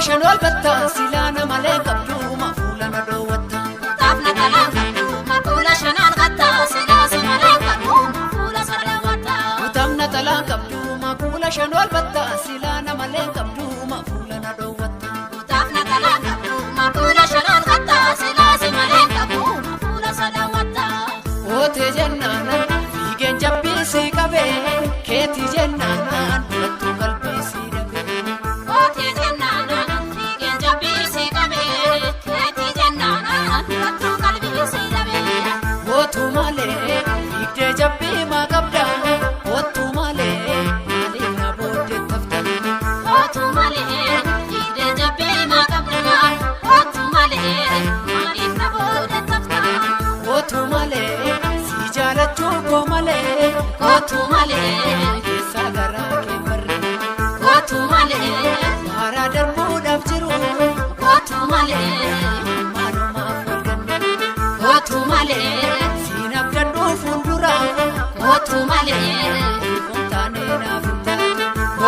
Shanwal batta silana male kabdu mafula na dowata tapna kala kabdu mafula shanal gatta silasa male kabdu mafula salawata tapna tala kabdu mafula shanwal batta silana male kabdu mafula na dowata tapna kala kabdu mafula shanal gatta silasa male kabdu mafula salawata ote jannana figen jabbi si kabe keti jannana tu kalbi si dabe ote jannana Otumale, ide jabbi magabda. Otumale, alina bode tafta. Otumale, ide jabbi magabda. Otumale, alina bode tafta. Otumale, si jala chuko male. Otumale, sagara ke barre. Otumale, mara darbu dafjiru. Otumale, manuma falganne. Otumale. Fundura Otumale Fontane na finta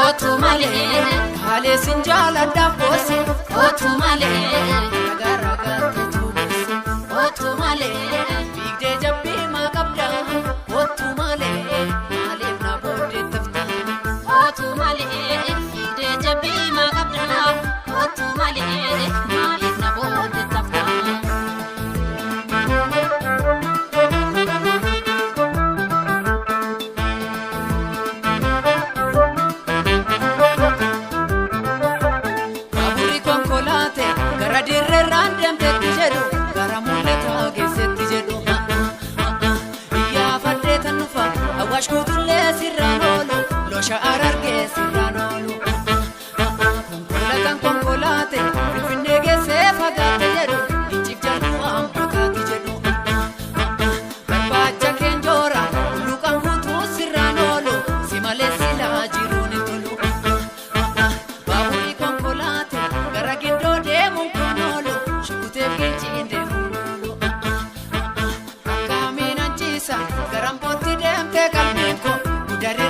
Otumale Hale sinjala dambos Otumale Raga tutubus Otumale Bigde jabbi magabda Otumale Malib na bode tafta Otumale Bigde jabbi magabda Otumale Malib na bode tafta Washkutulle sirranolo lo sha'ararge sirranolo konkolate finne gese fagate jedhu injik jarru ambakati jedhu barbacha kenjora lukan hutu sirranolo simale sila jiruni tulu baburi konkolate garagindo demun konolo shukute kinchinde mululu kamina chisa garampoti demte kalbinko udare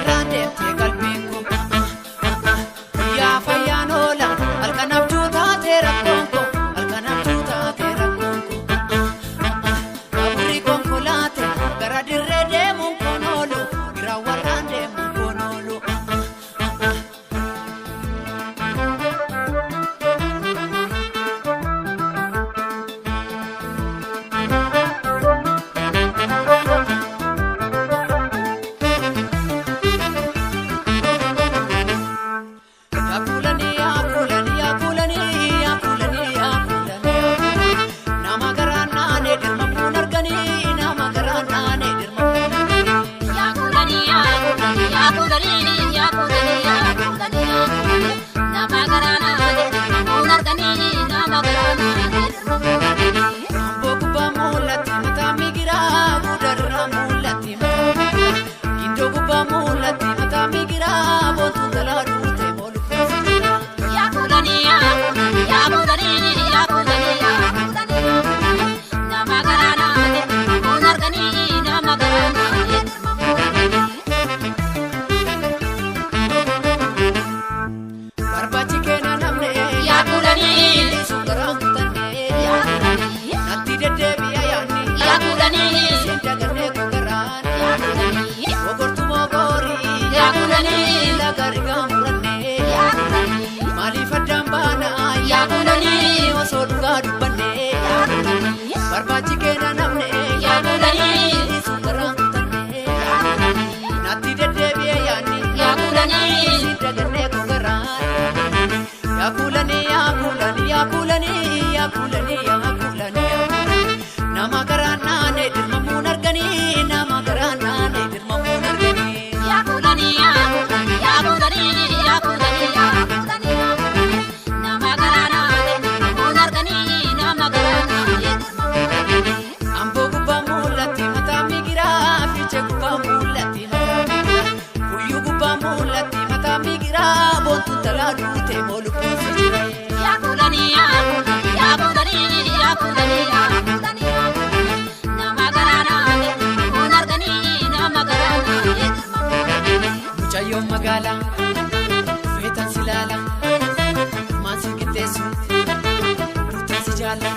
olu kuusi jire. Yaa kulanii yaa kulanii yaa kulanii yaa kulanii yaa kulanii nama garaanaale kun arganii nama garaanaale. Mucayyoon magaalaa feetan si laala maasii qixxeessu duuteessi jaalla.